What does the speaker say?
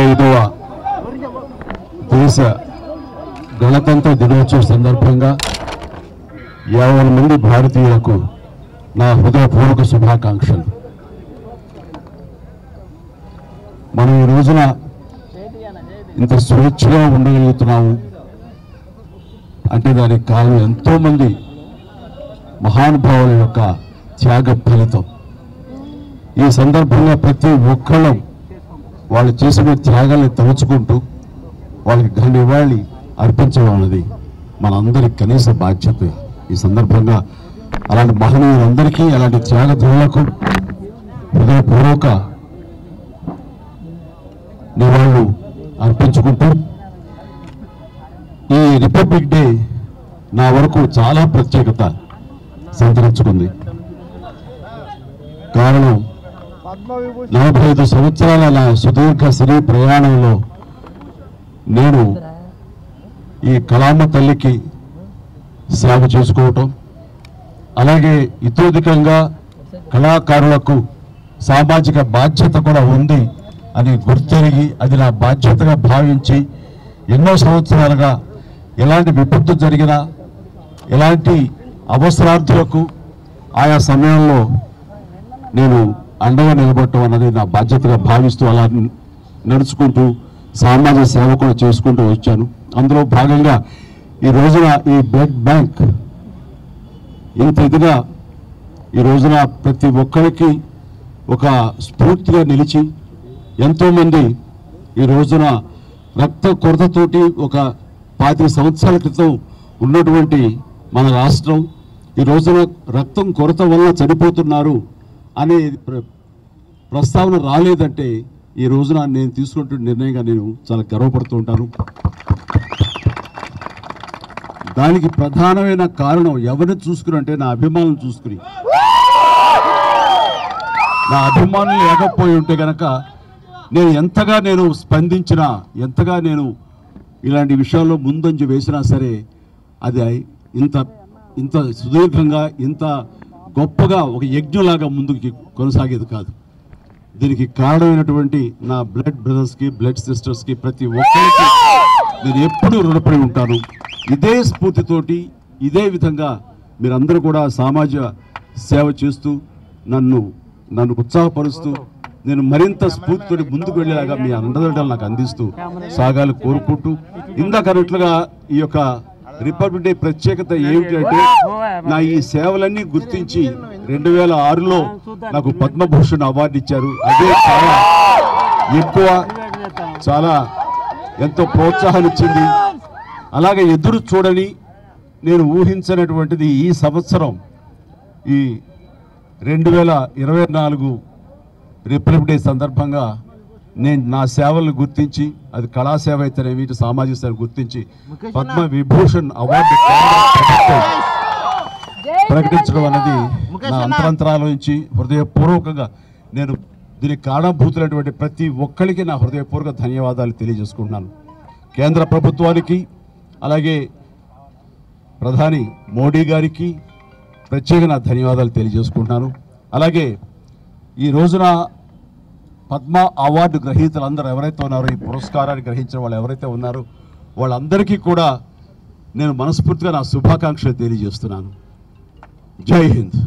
75వ దేశ గణతంత్ర దినోత్సవ సందర్భంగా 50 మంది భారతీయులకు నా హృదయపూర్వక శుభాకాంక్షలు. మనం ఈ రోజున ఇంత స్వేచ్ఛగా ఉండగలుగుతున్నాము అంటే దానికి కారణం ఎంతోమంది మహానుభావుల యొక్క త్యాగ ఫలితం. ఈ సందర్భంగా ప్రతి ఒక్కళ్ళం వాళ్ళు చేసిన త్యాగాన్ని తలుచుకుంటూ వాళ్ళకి ఘన నివాళి అర్పించడం అనేది మనందరి కనీస బాధ్యత. ఈ సందర్భంగా అలాంటి మహనీయులందరికీ అలాంటి త్యాగధనులకు హృదయపూర్వక నివాళులు అర్పించుకుంటూ ఈ రిపబ్లిక్ డే నా వరకు చాలా ప్రత్యేకత సంతరించుకుంది. కారణం 45 సంవత్సరాల నా సుదీర్ఘ సినీ ప్రయాణంలో నేను ఈ కళామ తల్లికి సేవ చేసుకోవటం, అలాగే ఇతోధికంగా కళాకారులకు సామాజిక బాధ్యత కూడా ఉంది అని గుర్తెరిగి అది నా బాధ్యతగా భావించి ఎన్నో సంవత్సరాలుగా ఎలాంటి విపత్తు జరిగినా ఎలాంటి అవసరార్థులకు ఆయా సమయంలో నేను అండగా నిలబడటం అన్నది నా బాధ్యతగా భావిస్తూ అలా నడుచుకుంటూ సామాజిక సేవ కూడా చేసుకుంటూ వచ్చాను. అందులో భాగంగా ఈ రోజున ఈ బ్లడ్ బ్యాంక్ ఇంత ఇదిగా ఈ రోజున ప్రతి ఒక్కరికి ఒక స్ఫూర్తిగా నిలిచి ఎంతోమంది ఈ రోజున రక్త కొరతతోటి ఒక 25 సంవత్సరాల క్రితం ఉన్నటువంటి మన రాష్ట్రం ఈ రోజున రక్తం కొరత వల్ల చనిపోతున్నారు అనే ప్రస్తావన రాలేదంటే ఈ రోజున నేను తీసుకుంటున్న నిర్ణయంగా నేను చాలా గర్వపడుతూ ఉంటాను. దానికి ప్రధానమైన కారణం ఎవరిని చూసుకుని అంటే నా అభిమానులను చూసుకుని. నా అభిమానులు లేకపోయి ఉంటే కనుక నేను ఎంతగా నేను స్పందించినా ఎంతగా నేను ఇలాంటి విషయాల్లో ముందంజ వేసినా సరే అది ఇంత సుదీర్ఘంగా ఇంత గొప్పగా ఒక యజ్ఞంలాగా ముందుకు కొనసాగేది కాదు. దీనికి కారణమైనటువంటి నా బ్లడ్ బ్రదర్స్కి బ్లడ్ సిస్టర్స్కి ప్రతి ఒక్కరికి నేను ఎప్పుడూ రుణపడి ఉంటాను. ఇదే స్ఫూర్తితోటి ఇదే విధంగా మీరందరూ కూడా సామాజిక సేవ చేస్తూ నన్ను ఉత్సాహపరుస్తూ నేను మరింత స్ఫూర్తితోటి ముందుకు వెళ్ళేలాగా మీ అండదండలు నాకు అందిస్తూ సాగాలు కోరుకుంటూ ఇందాకన్నట్లుగా ఈ యొక్క రిపబ్లిక్ డే ప్రత్యేకత ఏమిటంటే నా ఈ సేవలన్నీ గుర్తించి 2006లో నాకు పద్మభూషణ్ అవార్డు ఇచ్చారు. అదే చాలా ఎక్కువ, చాలా ఎంతో ప్రోత్సాహాన్ని ఇచ్చింది. అలాగే ఎదురు చూడని నేను ఊహించినటువంటిది ఈ సంవత్సరం ఈ 2024 రిపబ్లిక్ డే సందర్భంగా నేను నా సేవలను గుర్తించి అది కళాసేవ అయితేనేమి సామాజిక సేవ గుర్తించి పద్మ విభూషణ్ అవార్డు ప్రకటించడం అనేది నా అంతరంతరాల నుంచి హృదయపూర్వకంగా నేను దీనికి కారణభూతులైనటువంటి ప్రతి ఒక్కరికి నా హృదయపూర్వక ధన్యవాదాలు తెలియజేసుకుంటున్నాను. కేంద్ర ప్రభుత్వానికి అలాగే ప్రధాని మోడీ గారికి ప్రత్యేక నా ధన్యవాదాలు తెలియజేసుకుంటున్నాను. అలాగే ఈ రోజున పద్మ అవార్డు గ్రహీతలందరూ ఎవరైతే ఉన్నారో ఈ పురస్కారాన్ని గ్రహించిన వాళ్ళు ఎవరైతే ఉన్నారో వాళ్ళందరికీ కూడా నేను మనస్ఫూర్తిగా నా శుభాకాంక్షలు తెలియజేస్తున్నాను. జై హింద్.